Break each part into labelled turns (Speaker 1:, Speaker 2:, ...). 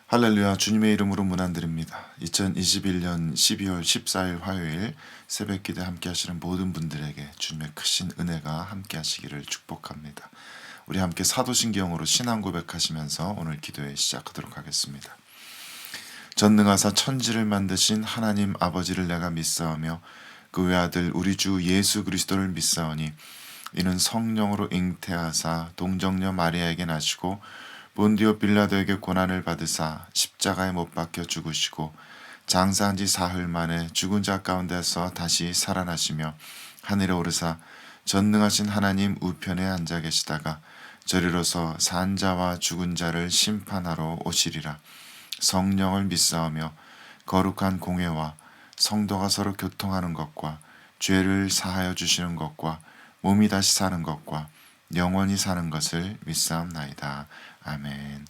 Speaker 1: 할렐루야. 주님의 이름으로 문안드립니다. 2021년 12월 14일 화요일 새벽기도에 함께 하시는 모든 분들에게 주님의 크신 은혜가 함께 하시기를 축복합니다. 우리 함께 사도신경으로 신앙 고백하시면서 오늘 기도회 시작하도록 하겠습니다. 전능하사 천지를 만드신 하나님 아버지를 내가 믿사오며 그 외아들 우리 주 예수 그리스도를 믿사오니 이는 성령으로 잉태하사 동정녀 마리아에게 나시고 본디오 빌라도에게 고난을 받으사 십자가에 못 박혀 죽으시고 장사한 지 사흘 만에 죽은 자 가운데서 다시 살아나시며 하늘에 오르사 전능하신 하나님 우편에 앉아 계시다가 저리로서 산 자와 죽은 자를 심판하러 오시리라. 성령을 믿사오며 거룩한 공회와 성도가 서로 교통하는 것과 죄를 사하여 주시는 것과 몸이 다시 사는 것과 영원히 사는 것을 믿사옵나이다. 아멘.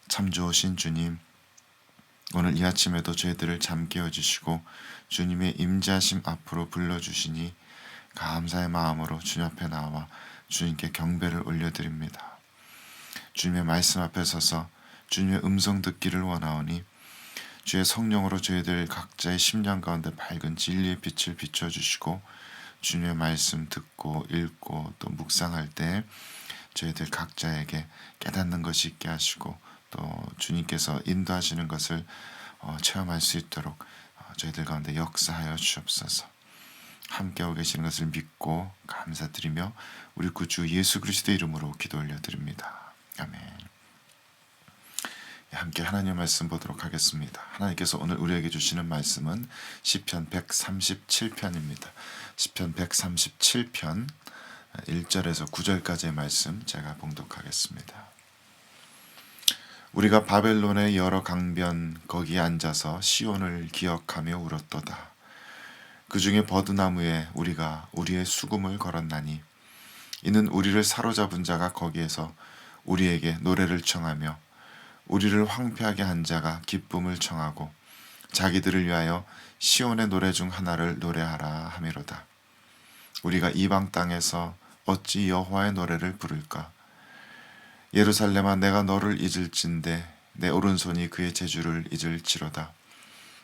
Speaker 1: 참 좋으신 주님, 오늘 이 아침에도 저희들을 잠 깨워주시고 주님의 임재하심 앞으로 불러주시니 감사의 마음으로 주님 앞에 나와 주님께 경배를 올려드립니다. 주님의 말씀 앞에 서서 주님의 음성 듣기를 원하오니 주의 성령으로 저희들 각자의 심령 가운데 밝은 진리의 빛을 비춰주시고 주님의 말씀 듣고 읽고 또 묵상할 때 저희들 각자에게 깨닫는 것이 있게 하시고 또 주님께서 인도하시는 것을 체험할 수 있도록 저희들 가운데 역사하여 주옵소서. 함께하고 계시는 것을 믿고 감사드리며 우리 구주 예수 그리스도의 이름으로 기도 올려드립니다. 아멘. 함께 하나님의 말씀 보도록 하겠습니다. 하나님께서 오늘 우리에게 주시는 말씀은 시편 137편입니다. 시편 137편 1절에서 9절까지의 말씀 제가 봉독하겠습니다. 우리가 바벨론의 여러 강변 거기에 앉아서 시온을 기억하며 울었도다. 그 중에 버드나무에 우리가 우리의 수금을 걸었나니 이는 우리를 사로잡은 자가 거기에서 우리에게 노래를 청하며 우리를 황폐하게 한 자가 기쁨을 청하고 자기들을 위하여 시온의 노래 중 하나를 노래하라 하미로다. 우리가 이방 땅에서 어찌 여호와의 노래를 부를까? 예루살렘아 내가 너를 잊을진대 내 오른손이 그의 제주를 잊을지로다.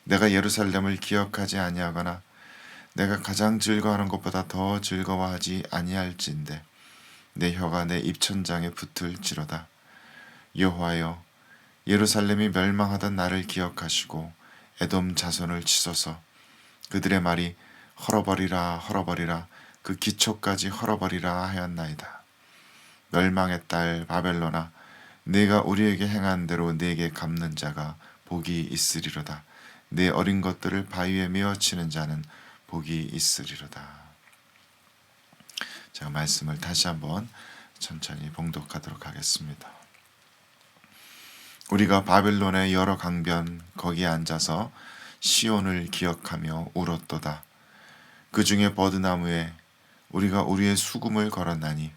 Speaker 1: 내가 예루살렘을 기억하지 아니하거나 내가 가장 즐거워하는 것보다 더 즐거워하지 아니할진대 내 혀가 내 입천장에 붙을지로다. 여호와여 예루살렘이 멸망하던 나를 기억하시고 에돔 자손을 치소서. 그들의 말이 헐어버리라 헐어버리라 그 기초까지 헐어버리라 하였나이다. 멸망의 딸 바벨론아 네가 우리에게 행한 대로 네게 갚는 자가 복이 있으리로다. 네 어린 것들을 바위에 메어치는 자는 복이 있으리로다. 제가 말씀을 다시 한번 천천히 봉독하도록 하겠습니다. 우리가 바벨론의 여러 강변 거기에 앉아서 시온을 기억하며 울었도다. 그 중에 버드나무에 우리가 우리의 수금을 걸었나니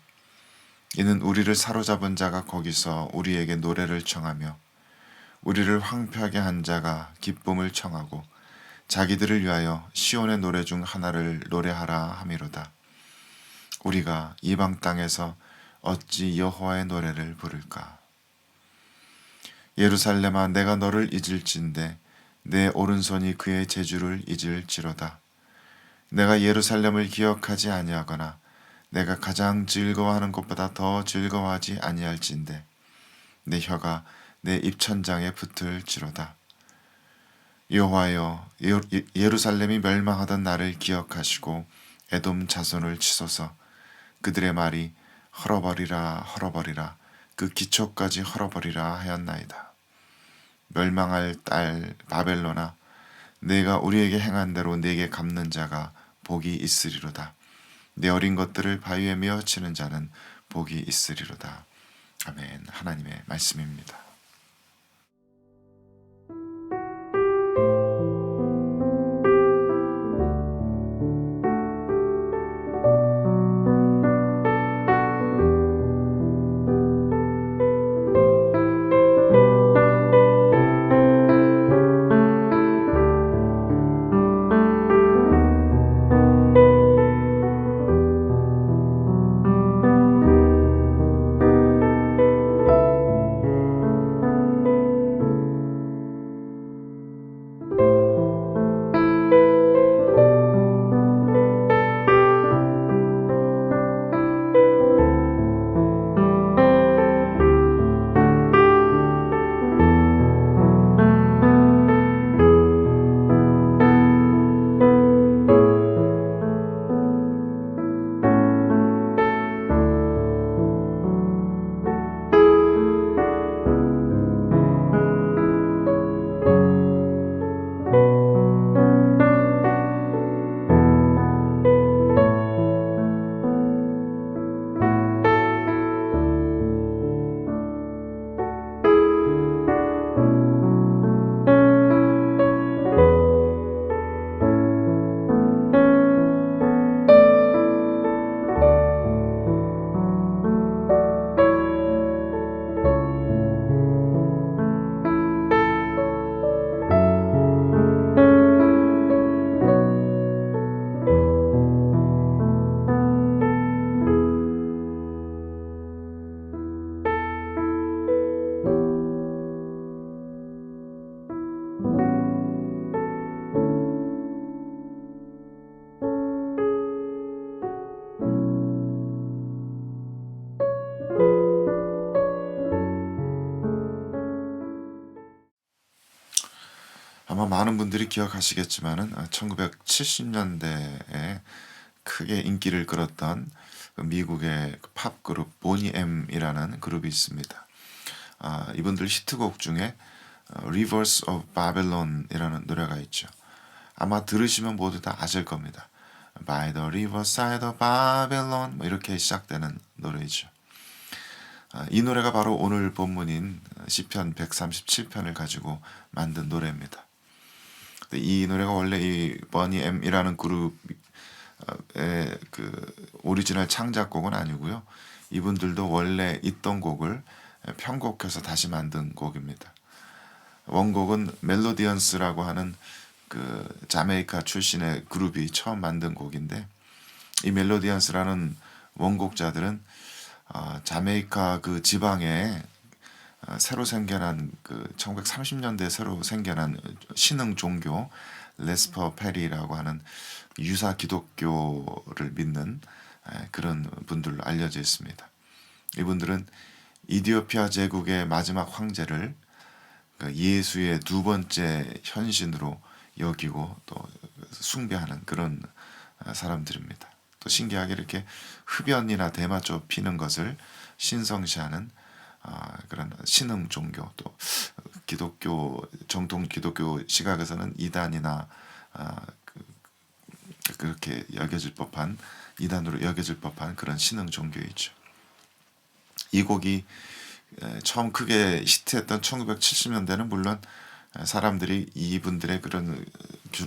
Speaker 1: 이는 우리를 사로잡은 자가 거기서 우리에게 노래를 청하며 우리를 황폐하게 한 자가 기쁨을 청하고 자기들을 위하여 시온의 노래 중 하나를 노래하라 하미로다. 우리가 이방 땅에서 어찌 여호와의 노래를 부를까? 예루살렘아 내가 너를 잊을진대 내 오른손이 그의 제주를 잊을지로다. 내가 예루살렘을 기억하지 아니하거나 내가 가장 즐거워하는 것보다 더 즐거워하지 아니할진대 내 혀가 내 입천장에 붙을지로다. 여호와여 예루살렘이 멸망하던 나를 기억하시고 에돔 자손을 치소서. 그들의 말이 헐어버리라 헐어버리라 그 기초까지 헐어버리라 하였나이다. 멸망할 딸 바벨론아 내가 우리에게 행한 대로 네게 갚는 자가 복이 있으리로다. 내 어린 것들을 바위에 메어치는 자는 복이 있으리로다. 아멘. 하나님의 말씀입니다. 아마 많은 분들이 기억하시겠지만은 1970년대에 크게 인기를 끌었던 그 미국의 팝 그룹 보니 M이라는 그룹이 있습니다. 이분들 히트곡 중에 Rivers of Babylon이라는 노래가 있죠. 아마 들으시면 모두 다 아실 겁니다. By the riverside of Babylon 뭐 이렇게 시작되는 노래이죠. 이 노래가 바로 오늘 본문인 시편 137편을 가지고 만든 노래입니다. 이 노래가 원래 이 버니 M이라는 그룹의 그 오리지널 창작곡은 아니고요. 이분들도 원래 있던 곡을 편곡해서 다시 만든 곡입니다. 원곡은 멜로디언스라고 하는 그 자메이카 출신의 그룹이 처음 만든 곡인데, 이 멜로디언스라는 원곡자들은 자메이카 그 지방에 새로 생겨난 그 1930년대 새로 생겨난 신흥 종교 레스퍼 페리라고 하는 유사 기독교를 믿는 그런 분들로 알려져 있습니다. 이분들은 이디오피아 제국의 마지막 황제를 예수의 두 번째 현신으로 여기고 또 숭배하는 그런 사람들입니다. 또 신기하게 이렇게 흡연이나 대마초 피는 것을 신성시하는 그런 신흥 종교, 또 기독교 정통 기독교 시각에서는 이단이나 그렇게 여겨질 법한 이단으로 여겨질 법한 그런 신흥 종교이죠. 이 곡이 처음 크게 히트했던 1970년대는 물론 사람들이 이분들의 그런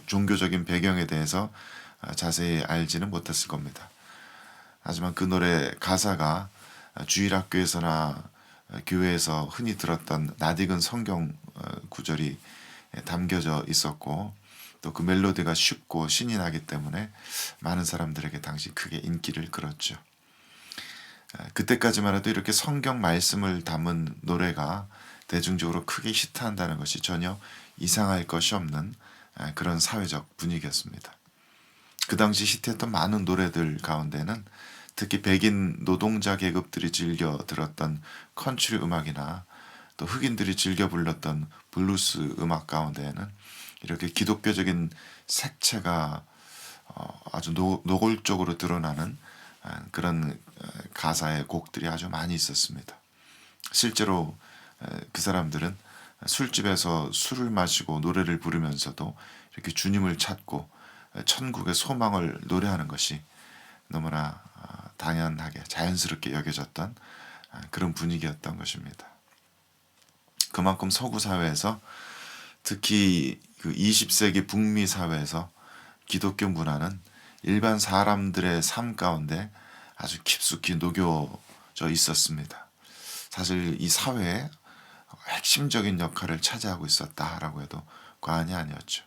Speaker 1: 종교적인 배경에 대해서 자세히 알지는 못했을 겁니다. 하지만 그 노래 가사가 주일학교에서나 교회에서 흔히 들었던 낯익은 성경 구절이 담겨져 있었고, 또 그 멜로디가 쉽고 신이 나기 때문에 많은 사람들에게 당시 크게 인기를 끌었죠. 그때까지만 해도 이렇게 성경 말씀을 담은 노래가 대중적으로 크게 히트한다는 것이 전혀 이상할 것이 없는 그런 사회적 분위기였습니다. 그 당시 히트했던 많은 노래들 가운데는 특히 백인 노동자 계급들이 즐겨 들었던 컨트리 음악이나 또 흑인들이 즐겨 불렀던 블루스 음악 가운데에는 이렇게 기독교적인 색채가 아주 노골적으로 드러나는 그런 가사의 곡들이 아주 많이 있었습니다. 실제로 그 사람들은 술집에서 술을 마시고 노래를 부르면서도 이렇게 주님을 찾고 천국의 소망을 노래하는 것이 너무나 당연하게 자연스럽게 여겨졌던 그런 분위기였던 것입니다. 그만큼 서구 사회에서 특히 그 20세기 북미 사회에서 기독교 문화는 일반 사람들의 삶 가운데 아주 깊숙이 녹여져 있었습니다. 사실 이 사회에 핵심적인 역할을 차지하고 있었다라고 해도 과언이 아니었죠.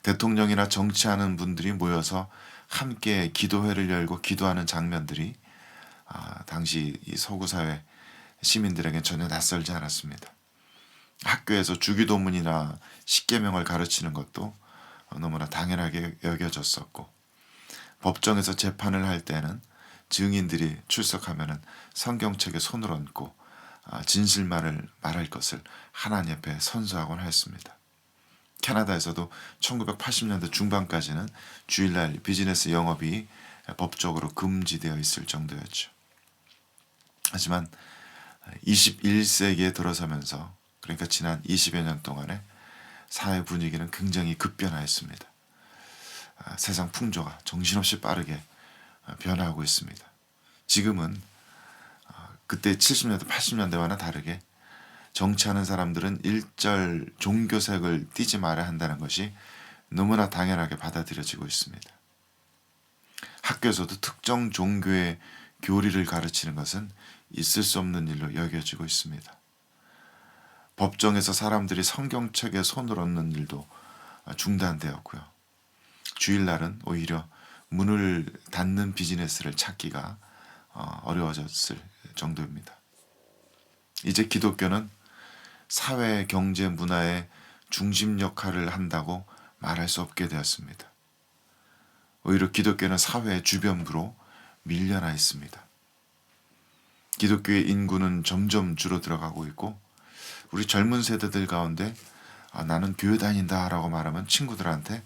Speaker 1: 대통령이나 정치하는 분들이 모여서 함께 기도회를 열고 기도하는 장면들이 당시 이 서구 사회 시민들에겐 전혀 낯설지 않았습니다. 학교에서 주기도문이나 십계명을 가르치는 것도 너무나 당연하게 여겨졌었고, 법정에서 재판을 할 때는 증인들이 출석하면은 성경책에 손을 얹고 진실만을 말할 것을 하나님 앞에 선서하곤 했습니다. 캐나다에서도 1980년대 중반까지는 주일날 비즈니스 영업이 법적으로 금지되어 있을 정도였죠. 하지만 21세기에 들어서면서, 그러니까 지난 20여 년 동안에 사회 분위기는 굉장히 급변하였습니다. 세상 풍조가 정신없이 빠르게 변화하고 있습니다. 지금은 그때 70년대, 80년대와는 다르게 정치하는 사람들은 일절 종교색을 띠지 말아야 한다는 것이 너무나 당연하게 받아들여지고 있습니다. 학교에서도 특정 종교의 교리를 가르치는 것은 있을 수 없는 일로 여겨지고 있습니다. 법정에서 사람들이 성경책에 손을 얹는 일도 중단되었고요. 주일날은 오히려 문을 닫는 비즈니스를 찾기가 어려워졌을 정도입니다. 이제 기독교는 사회, 경제, 문화의 중심 역할을 한다고 말할 수 없게 되었습니다. 오히려 기독교는 사회의 주변부로 밀려나 있습니다. 기독교의 인구는 점점 줄어들어가고 있고, 우리 젊은 세대들 가운데 나는 교회 다닌다라고 말하면 친구들한테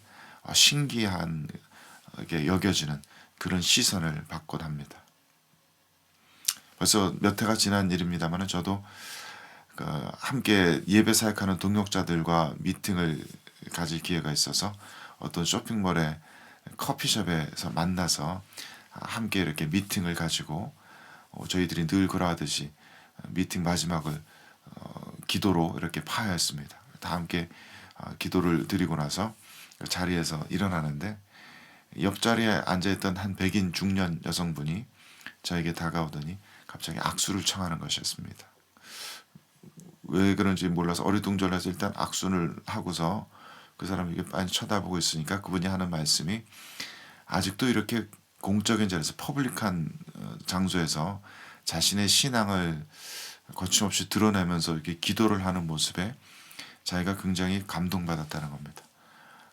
Speaker 1: 신기하게 여겨지는 그런 시선을 받곤 합니다. 벌써 몇 해가 지난 일입니다만 저도 함께 예배 사역하는 동역자들과 미팅을 가질 기회가 있어서 어떤 쇼핑몰의 커피숍에서 만나서 함께 이렇게 미팅을 가지고 저희들이 늘 그러하듯이 미팅 마지막을 기도로 이렇게 파하였습니다. 다 함께 기도를 드리고 나서 그 자리에서 일어나는데 옆자리에 앉아있던 한 백인 중년 여성분이 저에게 다가오더니 갑자기 악수를 청하는 것이었습니다. 왜 그런지 몰라서 어리둥절해서 일단 악수를 하고서 그 사람이 이렇게 빤히 쳐다보고 있으니까 그분이 하는 말씀이 아직도 이렇게 공적인 자리에서 퍼블릭한 장소에서 자신의 신앙을 거침없이 드러내면서 이렇게 기도를 하는 모습에 자기가 굉장히 감동받았다는 겁니다.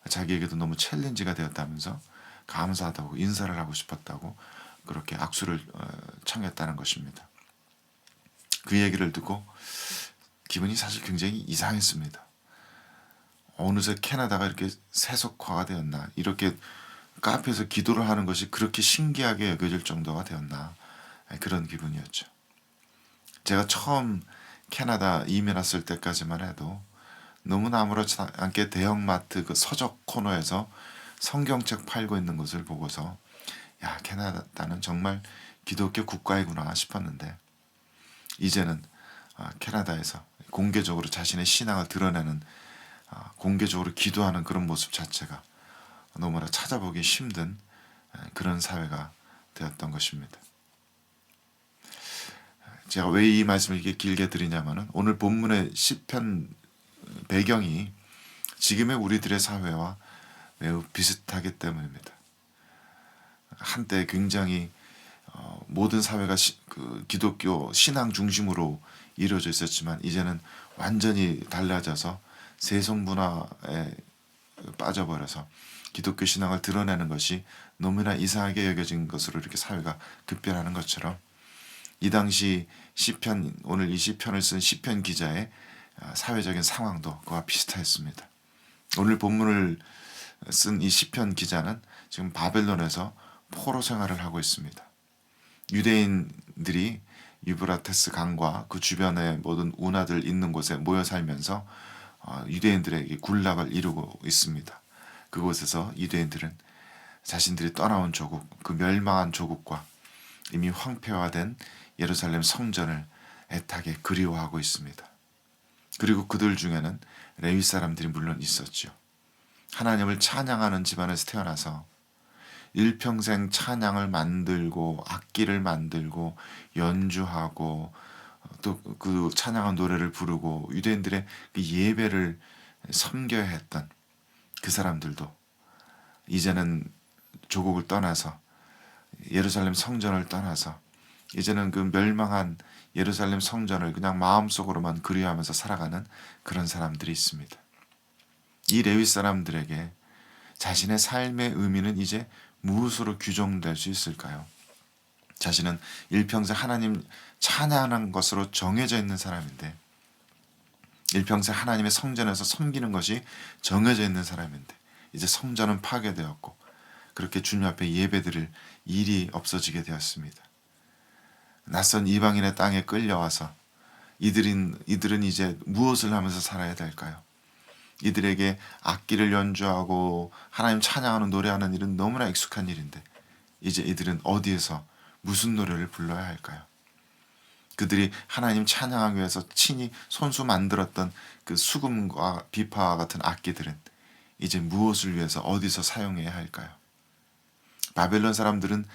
Speaker 1: 자기에게도 너무 챌린지가 되었다면서 감사하다고 인사를 하고 싶었다고 그렇게 악수를 청했다는 것입니다. 그 얘기를 듣고 기분이 사실 굉장히 이상했습니다. 어느새 캐나다가 이렇게 세속화가 되었나, 이렇게 카페에서 기도를 하는 것이 그렇게 신기하게 여겨질 정도가 되었나, 그런 기분이었죠. 제가 처음 캐나다 이민 왔을 때까지만 해도 너무나 아무렇지 않게 대형마트 그 서적 코너에서 성경책 팔고 있는 것을 보고서 야, 캐나다는 정말 기독교 국가이구나 싶었는데 이제는 캐나다에서 공개적으로 자신의 신앙을 드러내는, 공개적으로 기도하는 그런 모습 자체가 너무나 찾아보기 힘든 그런 사회가 되었던 것입니다. 제가 왜 이 말씀을 이렇게 길게 드리냐면은 오늘 본문의 시편 배경이 지금의 우리들의 사회와 매우 비슷하기 때문입니다. 한때 굉장히 모든 사회가 그 기독교 신앙 중심으로 이루어져 있었지만 이제는 완전히 달라져서 세속 문화에 빠져버려서 기독교 신앙을 드러내는 것이 너무나 이상하게 여겨진 것으로 이렇게 사회가 급변하는 것처럼 이 당시 시편, 오늘 이 시편을 쓴 시편 기자의 사회적인 상황도 그와 비슷했습니다. 오늘 본문을 쓴 이 시편 기자는 지금 바벨론에서 포로 생활을 하고 있습니다. 유대인들이 유브라테스 강과 그 주변의 모든 운하들 있는 곳에 모여 살면서 유대인들에게 군락을 이루고 있습니다. 그곳에서 유대인들은 자신들이 떠나온 조국, 그 멸망한 조국과 이미 황폐화된 예루살렘 성전을 애타게 그리워하고 있습니다. 그리고 그들 중에는 레위 사람들이 물론 있었죠. 하나님을 찬양하는 집안에서 태어나서 일평생 찬양을 만들고 악기를 만들고 연주하고 또 그 찬양한 노래를 부르고 유대인들의 그 예배를 섬겨야 했던 그 사람들도 이제는 조국을 떠나서 예루살렘 성전을 떠나서 이제는 그 멸망한 예루살렘 성전을 그냥 마음속으로만 그리워하면서 살아가는 그런 사람들이 있습니다. 이 레위 사람들에게 자신의 삶의 의미는 이제 무엇으로 규정될 수 있을까요? 자신은 일평생 하나님 찬양하는 것으로 정해져 있는 사람인데, 일평생 하나님의 성전에서 섬기는 것이 정해져 있는 사람인데 이제 성전은 파괴되었고 그렇게 주님 앞에 예배드릴 일이 없어지게 되었습니다. 낯선 이방인의 땅에 끌려와서 이들은 이제 무엇을 하면서 살아야 될까요? 이들에게 악기를 연주하고 하나님 찬양하는 노래하는 일은 너무나 익숙한 일인데 이제 이들은 어디에서 무슨 노래를 불러야 할까요? 그들이 하나님 찬양하기 위해서 친히 손수 만들었던 그 수금과 비파와 같은 악기들은 이제 무엇을 위해서 어디서 사용해야 할까요? 바벨론 사람들은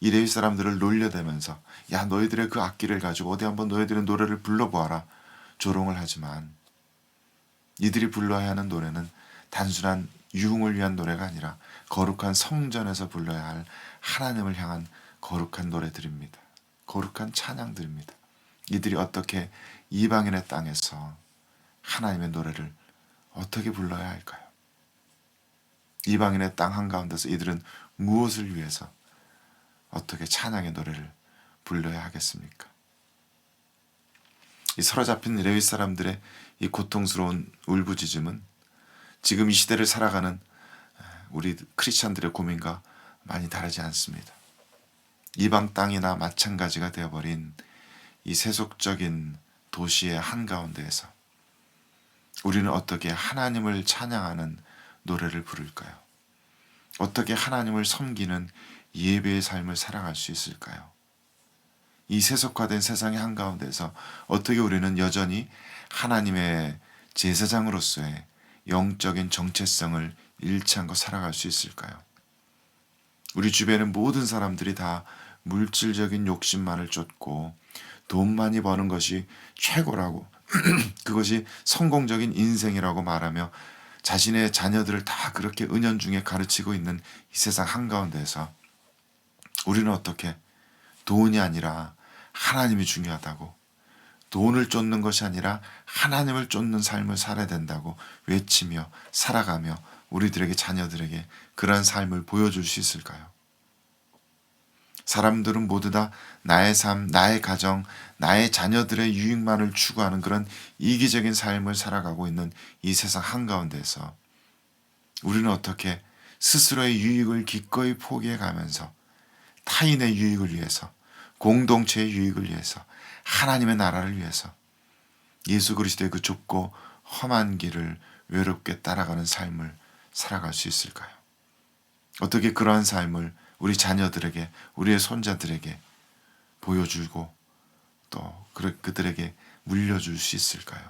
Speaker 1: 이 레위 사람들을 놀려대면서 야, 너희들의 그 악기를 가지고 어디 한번 너희들의 노래를 불러보아라 조롱을 하지만 이들이 불러야 하는 노래는 단순한 유흥을 위한 노래가 아니라 거룩한 성전에서 불러야 할 하나님을 향한 거룩한 노래들입니다. 거룩한 찬양들입니다. 이들이 어떻게 이방인의 땅에서 하나님의 노래를 어떻게 불러야 할까요? 이방인의 땅 한가운데서 이들은 무엇을 위해서 어떻게 찬양의 노래를 불러야 하겠습니까? 이 사로잡힌 레위 사람들의 이 고통스러운 울부짖음은 지금 이 시대를 살아가는 우리 크리스찬들의 고민과 많이 다르지 않습니다. 이방 땅이나 마찬가지가 되어버린 이 세속적인 도시의 한가운데에서 우리는 어떻게 하나님을 찬양하는 노래를 부를까요? 어떻게 하나님을 섬기는 예배의 삶을 살아갈 수 있을까요? 이 세속화된 세상의 한가운데서 어떻게 우리는 여전히 하나님의 제사장으로서의 영적인 정체성을 잃지 않고 살아갈 수 있을까요? 우리 주변의 모든 사람들이 다 물질적인 욕심만을 쫓고 돈 많이 버는 것이 최고라고 그것이 성공적인 인생이라고 말하며 자신의 자녀들을 다 그렇게 은연중에 가르치고 있는 이 세상 한가운데서 우리는 어떻게 돈이 아니라 하나님이 중요하다고, 돈을 쫓는 것이 아니라 하나님을 쫓는 삶을 살아야 된다고 외치며 살아가며 우리들에게 자녀들에게 그러한 삶을 보여줄 수 있을까요? 사람들은 모두 다 나의 삶, 나의 가정, 나의 자녀들의 유익만을 추구하는 그런 이기적인 삶을 살아가고 있는 이 세상 한가운데서 우리는 어떻게 스스로의 유익을 기꺼이 포기해 가면서 타인의 유익을 위해서, 공동체의 유익을 위해서, 하나님의 나라를 위해서 예수 그리스도의 그 좁고 험한 길을 외롭게 따라가는 삶을 살아갈 수 있을까요? 어떻게 그러한 삶을 우리 자녀들에게, 우리의 손자들에게 보여주고 또 그들에게 물려줄 수 있을까요?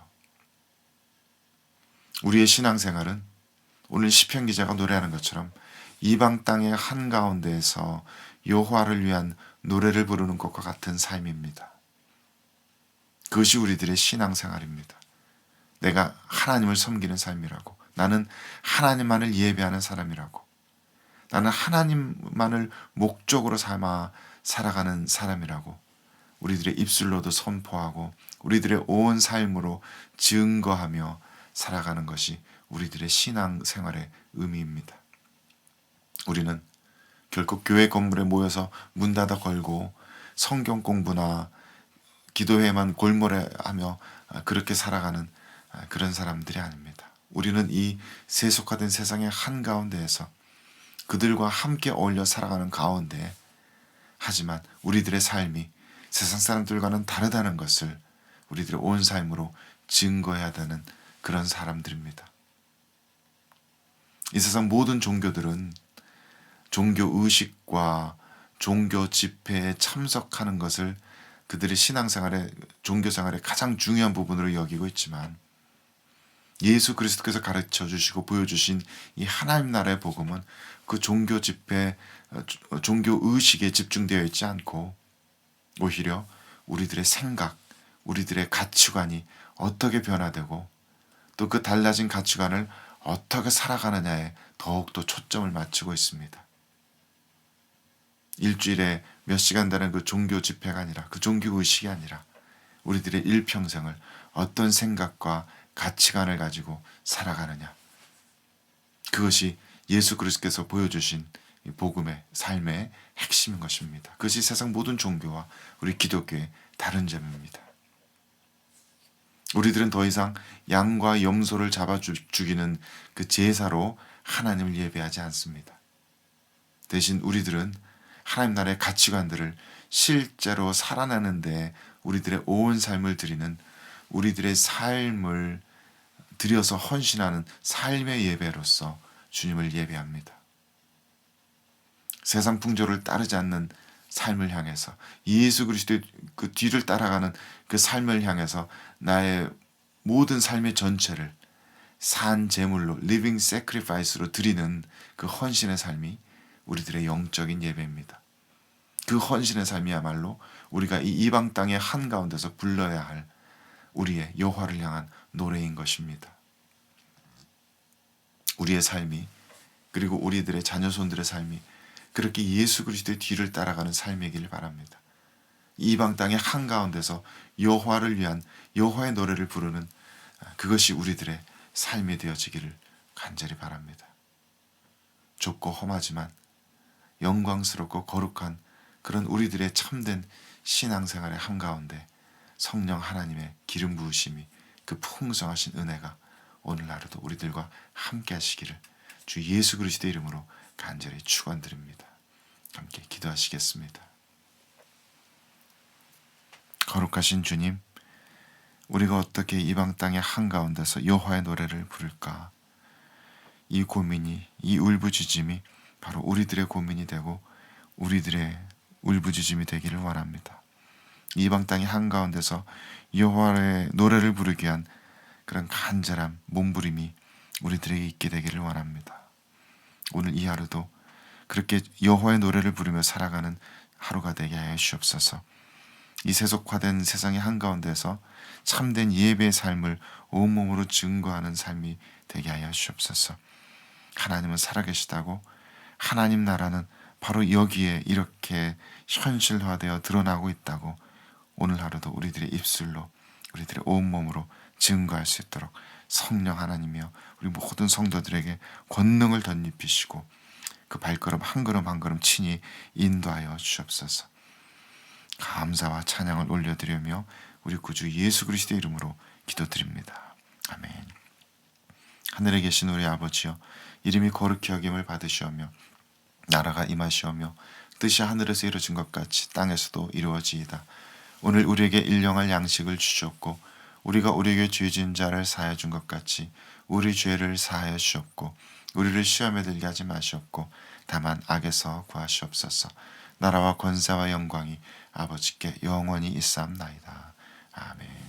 Speaker 1: 우리의 신앙생활은 오늘 시편 기자가 노래하는 것처럼 이방 땅의 한가운데에서 여호와를 위한 노래를 부르는 것과 같은 삶입니다. 그것이 우리들의 신앙생활입니다. 내가 하나님을 섬기는 삶이라고, 나는 하나님만을 예배하는 사람이라고, 나는 하나님만을 목적으로 삼아 살아가는 사람이라고 우리들의 입술로도 선포하고 우리들의 온 삶으로 증거하며 살아가는 것이 우리들의 신앙생활의 의미입니다. 우리는 결코 교회 건물에 모여서 문 닫아 걸고 성경 공부나 기도회만 골몰하며 그렇게 살아가는 그런 사람들이 아닙니다. 우리는 이 세속화된 세상의 한가운데에서 그들과 함께 어울려 살아가는 가운데, 하지만 우리들의 삶이 세상 사람들과는 다르다는 것을 우리들의 온 삶으로 증거해야 되는 그런 사람들입니다. 이 세상 모든 종교들은 종교 의식과 종교 집회에 참석하는 것을 그들의 신앙생활의, 종교생활의 가장 중요한 부분으로 여기고 있지만 예수 그리스도께서 가르쳐 주시고 보여주신 이 하나님 나라의 복음은 그 종교 집회, 종교 의식에 집중되어 있지 않고 오히려 우리들의 생각, 우리들의 가치관이 어떻게 변화되고 또 그 달라진 가치관을 어떻게 살아가느냐에 더욱더 초점을 맞추고 있습니다. 일주일에 몇 시간 되는 그 종교 집회가 아니라, 그 종교 의식이 아니라 우리들의 일평생을 어떤 생각과 가치관을 가지고 살아가느냐, 그것이 예수 그리스도께서 보여주신 복음의 삶의 핵심인 것입니다. 그것이 세상 모든 종교와 우리 기독교의 다른 점입니다. 우리들은 더 이상 양과 염소를 잡아 죽이는 그 제사로 하나님을 예배하지 않습니다. 대신 우리들은 하나님 나라의 가치관들을 실제로 살아내는데 우리들의 온 삶을 드리는, 우리들의 삶을 들여서 헌신하는 삶의 예배로서 주님을 예배합니다. 세상 풍조를 따르지 않는 삶을 향해서, 예수 그리스도의 그 뒤를 따라가는 그 삶을 향해서 나의 모든 삶의 전체를 산 제물로, living sacrifice로 드리는 그 헌신의 삶이 우리들의 영적인 예배입니다. 그 헌신의 삶이야말로 우리가 이 이방 땅의 한가운데서 불러야 할 우리의 여호와를 향한 노래인 것입니다. 우리의 삶이, 그리고 우리들의 자녀손들의 삶이 그렇게 예수 그리스도의 뒤를 따라가는 삶이길 바랍니다. 이방 땅의 한가운데서 여호와를 위한 여호와의 노래를 부르는 그것이 우리들의 삶이 되어지기를 간절히 바랍니다. 좁고 험하지만 영광스럽고 거룩한 그런 우리들의 참된 신앙생활의 한가운데 성령 하나님의 기름 부으심이 그 풍성하신 은혜가 오늘 하루도 우리들과 함께 하시기를 주 예수 그리스도의 이름으로 간절히 축원드립니다. 함께 기도하시겠습니다. 거룩하신 주님, 우리가 어떻게 이방 땅의 한가운데서 여호와의 노래를 부를까? 이 고민이, 이 울부짖음이 바로 우리들의 고민이 되고 우리들의 울부짖음이 되기를 원합니다. 이방 땅의 한가운데서 여호와의 노래를 부르기 위한 그런 간절한 몸부림이 우리들에게 있게 되기를 원합니다. 오늘 이 하루도 그렇게 여호와의 노래를 부르며 살아가는 하루가 되게 하여 주옵소서. 이 세속화된 세상의 한가운데서 참된 예배의 삶을 온몸으로 증거하는 삶이 되게 하여 주옵소서. 하나님은 살아계시다고, 하나님 나라는 바로 여기에 이렇게 현실화되어 드러나고 있다고 오늘 하루도 우리들의 입술로, 우리들의 온몸으로 증거할 수 있도록 성령 하나님이여 우리 모든 성도들에게 권능을 덧입히시고 그 발걸음 한 걸음 한 걸음 친히 인도하여 주옵소서. 감사와 찬양을 올려드리며 우리 구주 예수 그리스도의 이름으로 기도드립니다. 아멘. 하늘에 계신 우리 아버지여, 이름이 거룩히 여김을 받으시오며 나라가 임하시오며 뜻이 하늘에서 이루어진 것 같이 땅에서도 이루어지이다. 오늘 우리에게 일용할 양식을 주셨고 우리가 우리에게 죄 지은 자를 사하여 준 것 같이 우리 죄를 사하여 주셨고 우리를 시험에 들게 하지 마시옵고 다만 악에서 구하시옵소서. 나라와 권세와 영광이 아버지께 영원히 있사옵나이다. 아멘.